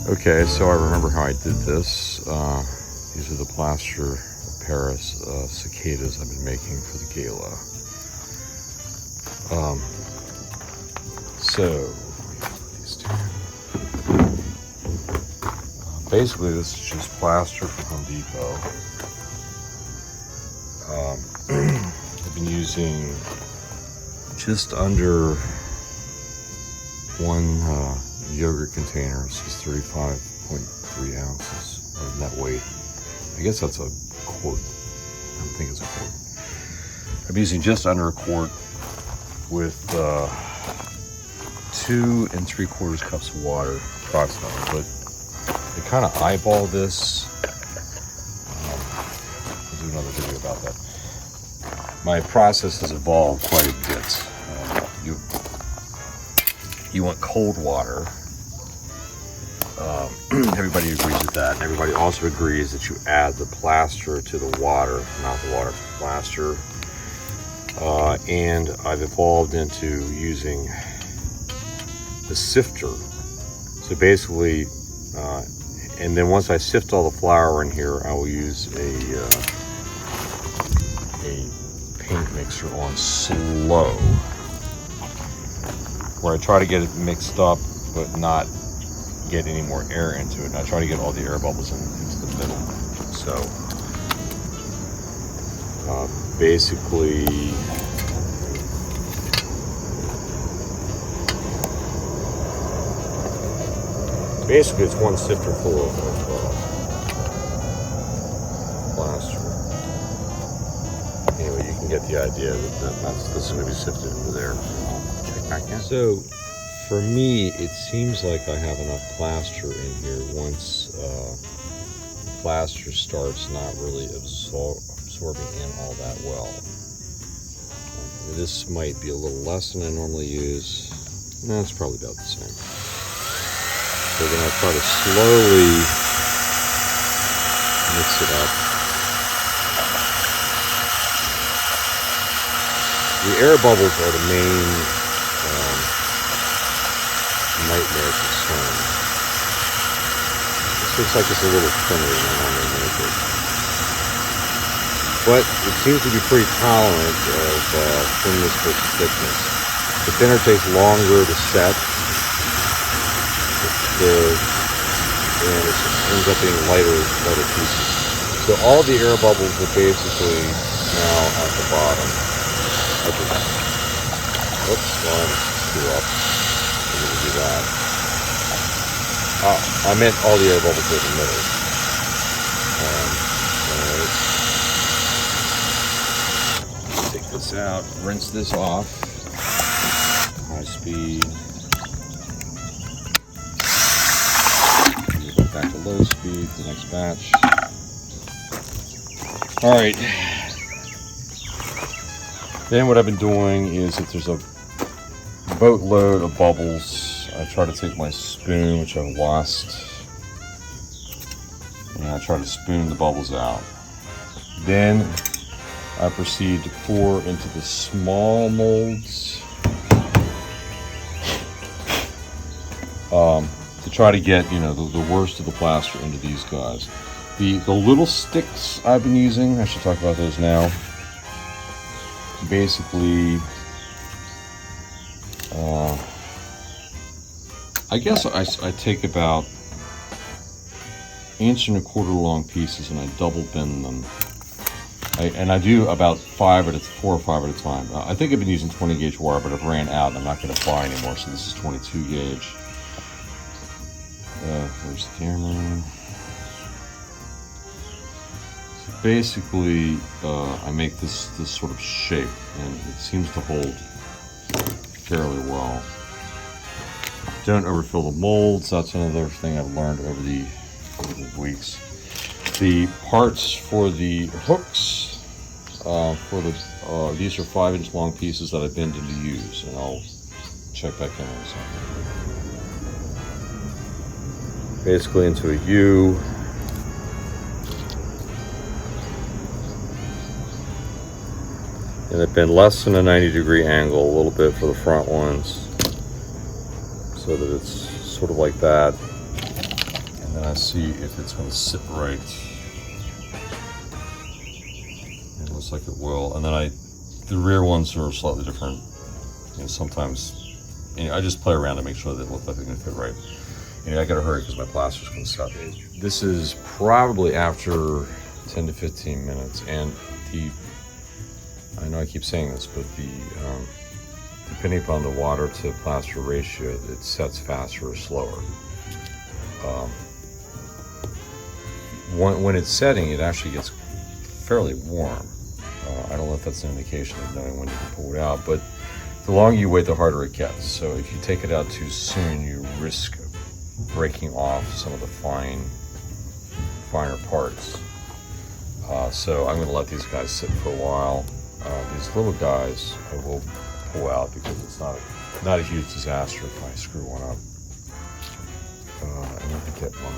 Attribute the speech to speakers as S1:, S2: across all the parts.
S1: Okay, so I remember how I did this. These are the Plaster Paris cicadas I've been making for the gala. Basically this is just plaster from Home Depot. I've been using just under one yogurt container. This is 35.3 ounces of net weight. I guess that's a quart. I don't think it's a quart. I'm using just under a quart with 2 3/4 cups of water approximately. But to kind of eyeball this, I'll do another video about that. My process has evolved quite a bit. You want cold water. Everybody agrees with that. And everybody also agrees that you add the plaster to the water, not the water to the plaster. And I've evolved into using the sifter. So basically, and then once I sift all the flour in here, I will use a paint mixer on slow, where I try to get it mixed up but not get any more air into it. And I try to get all the air bubbles into the middle. So basically it's one sifter full of plaster. Anyway, you can get the idea that this is going to be sifted into there. Check back in. So for me, it seems like I have enough plaster in here once plaster starts not really absorbing in all that well. This might be a little less than I normally use. No, it's probably about the same. So then I try to slowly mix it up. The air bubbles are the main nightmare concern. This looks like it's a little thinner than I normally make it. But it seems to be pretty tolerant of thinness versus thickness. The thinner takes longer to set. And it ends up being lighter pieces. So all the air bubbles are basically now at the bottom. Oops, one, two up. I'm going to do that. I meant all the air bubbles in the middle. Take this out, rinse this off. High speed. Back to low speed for the next batch. All right. Then what I've been doing is, if there's a boatload of bubbles, I try to take my spoon, which I've lost, and I try to spoon the bubbles out. Then I proceed to pour into the small molds. To try to get, the worst of the plaster into these guys. The little sticks I've been using, I should talk about those now. Basically, I guess I take about 1 1/4 long pieces and I double bend them. And I do about 4 or 5 at a time. I think I've been using 20 gauge wire, but I've ran out and I'm not going to buy anymore, so this is 22 gauge. Where's the camera? So basically, I make this sort of shape, and it seems to hold fairly well. Don't overfill the molds. That's another thing I've learned over the weeks. The parts for the hooks, these are 5-inch long pieces that I've been to use, and I'll check back in a second. Basically into a U. And they've been less than a 90-degree angle, a little bit for the front ones, so that it's sort of like that. I see if it's going to sit right. It looks like it will. And then the rear ones are slightly different. Sometimes, I just play around to make sure that it looks like they're going to fit right. I gotta hurry because my plaster's going to set. This is probably after 10 to 15 minutes, and I know I keep saying this, but depending upon the water to plaster ratio, it sets faster or slower. When it's setting, it actually gets fairly warm. I don't know if that's an indication of knowing when you can pull it out, but the longer you wait, the harder it gets. So if you take it out too soon, you risk breaking off some of the finer parts. So I'm going to let these guys sit for a while. These little guys I will pull out because it's not a huge disaster if I screw one up. I need to get my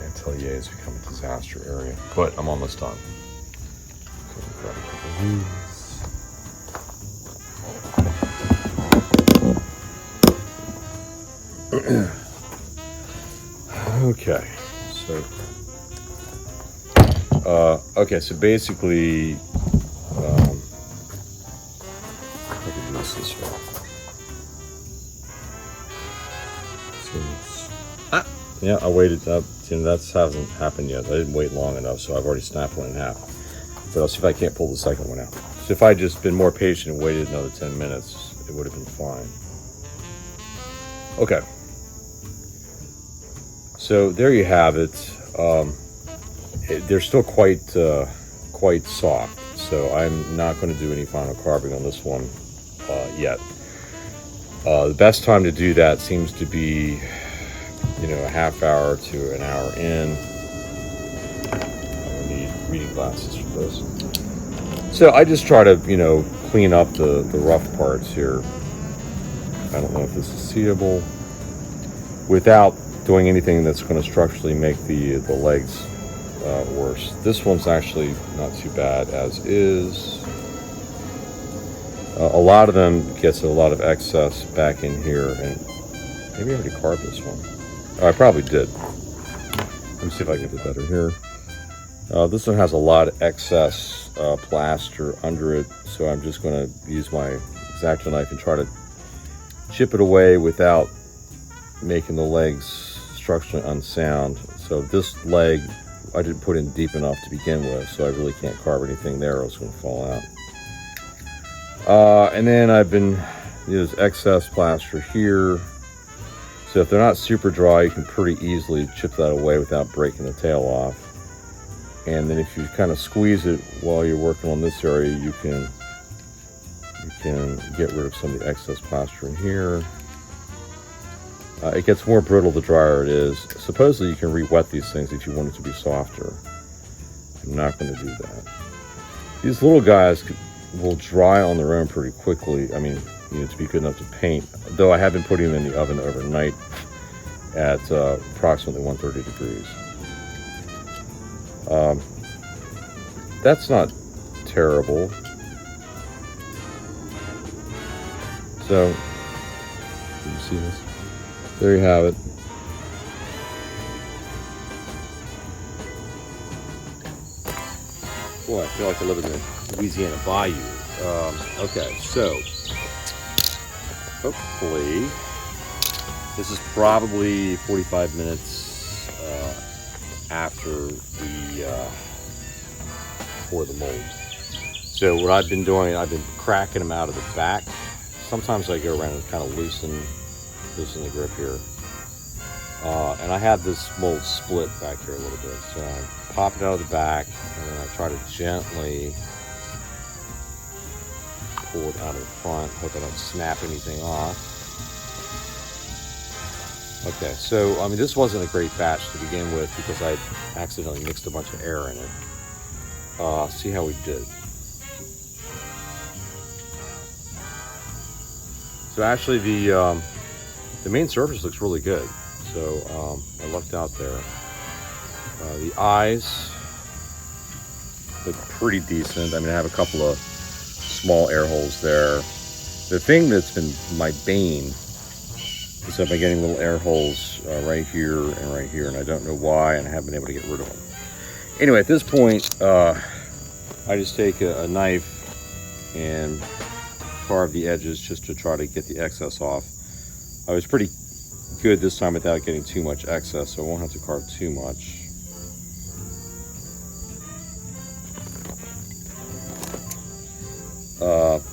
S1: atelier has become a disaster area, but I'm almost done. So I'll grab a couple of these. Okay, so basically, I can do this way. Yeah, I waited up. That hasn't happened yet. I didn't wait long enough, so I've already snapped one in half. But I'll see if I can't pull the second one out. So if I just been more patient and waited another 10 minutes, it would have been fine. Okay. So there you have it. They're still quite soft, so I'm not going to do any final carving on this one yet. The best time to do that seems to be, a half hour to an hour in. I need reading glasses for this. So I just try to, clean up the rough parts here. I don't know if this is seeable without doing anything that's going to structurally make the legs worse. This one's actually not too bad as is. A lot of them gets a lot of excess back in here, and maybe I already carved this one. Oh, I probably did. Let me see if I can get it better here. This one has a lot of excess plaster under it, so I'm just going to use my X-Acto knife and try to chip it away without making the legs structurally unsound. So this leg I didn't put in deep enough to begin with, so I really can't carve anything there or it's going to fall out. And then I've been, there's excess plaster here. So if they're not super dry, you can pretty easily chip that away without breaking the tail off. And then if you kind of squeeze it while you're working on this area, you can get rid of some of the excess plaster in here. It gets more brittle the drier it is. Supposedly you can re-wet these things if you want it to be softer. I'm not going to do that. These little guys will dry on their own pretty quickly. I mean, to be good enough to paint. Though I have been putting them in the oven overnight at approximately 130 degrees. That's not terrible. So, can you see this? There you have it. Boy, I feel like I live in the Louisiana bayou. Okay, so hopefully this is probably 45 minutes after we pour the mold. So what I've been doing, I've been cracking them out of the back. Sometimes I go around and kind of loosen the grip here. And I have this mold split back here a little bit. So I pop it out of the back and then I try to gently pull it out of the front. Hope I don't snap anything off. Okay, so I mean this wasn't a great batch to begin with because I accidentally mixed a bunch of air in it. See how we did. So actually the main surface looks really good. So I lucked out there. The eyes look pretty decent. I mean, I have a couple of small air holes there. The thing that's been my bane Because I've been getting little air holes right here, and I don't know why, and I haven't been able to get rid of them. Anyway, at this point, I just take a knife and carve the edges just to try to get the excess off. I was pretty good this time without getting too much excess, so I won't have to carve too much.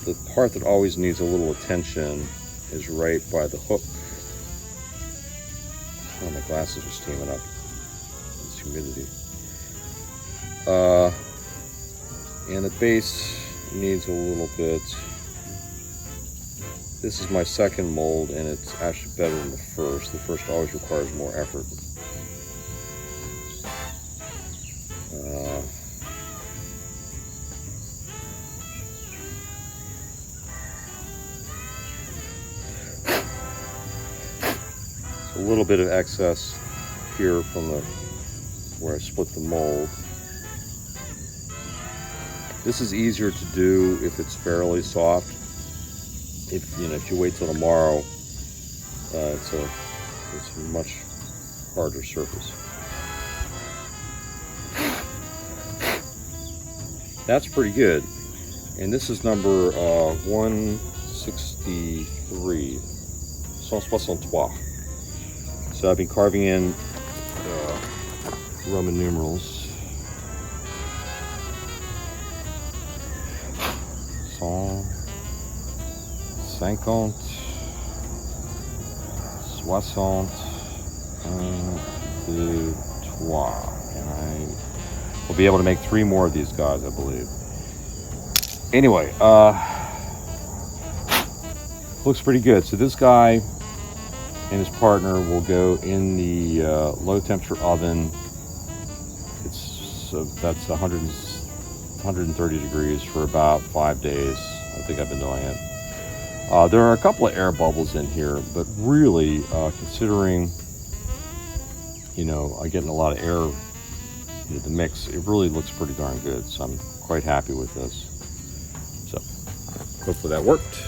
S1: The part that always needs a little attention is right by the hook. Oh, my glasses are steaming up. It's humidity. And the base needs a little bit. This is my second mold, and it's actually better than the first. The first always requires more effort. A little bit of excess here from where I split the mold. This is easier to do if it's fairly soft. If you wait till tomorrow, it's a much harder surface. That's pretty good. And this is number 163. 163. So I've been carving in Roman numerals. 150, 60, 1, 2, 3. And I will be able to make 3 more of these guys, I believe. Anyway, looks pretty good. So this guy and his partner will go in the low temperature oven. That's 130 degrees for about 5 days. I think I've been doing it. There are a couple of air bubbles in here, but really, considering I'm getting a lot of air into the mix, it really looks pretty darn good. So I'm quite happy with this. So hopefully that worked.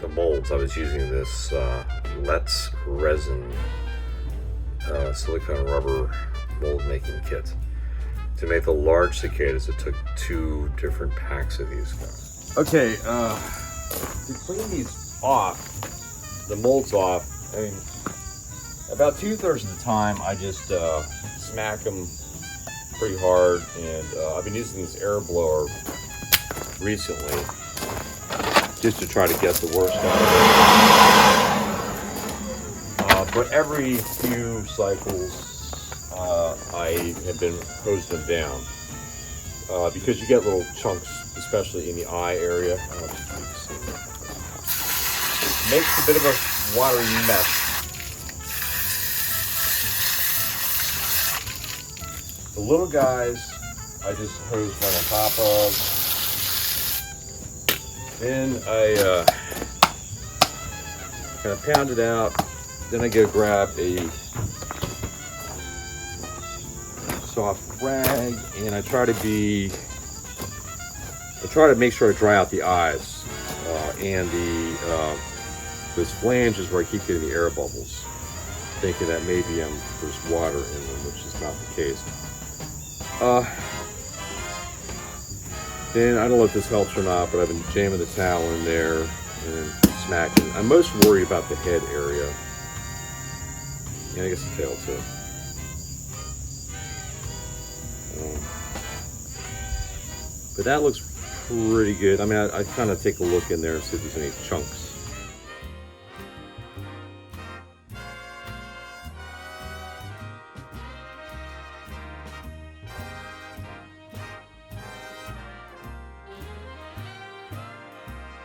S1: The molds, I was using this Let's resin silicone rubber mold making kit. To make the large cicadas, it took 2 different packs of these guys. Okay, to clean these off, the molds off, I mean, about 2/3 of the time I just smack them pretty hard, and I've been using this air blower recently just to try to get the worst out of it. But every few cycles, I have been hosing them down because you get little chunks, especially in the eye area. It makes a bit of a watery mess. The little guys, I just hose one on top of. Then I kind of pound it out. Then I go grab a soft rag, and I try to make sure I dry out the eyes and those flanges where I keep getting the air bubbles, thinking that maybe there's water in them, which is not the case. Then I don't know if this helps or not, but I've been jamming the towel in there and smacking. I'm most worried about the head area, and I guess the tail too. But that looks pretty good. I mean, I kind of take a look in there and see if there's any chunks.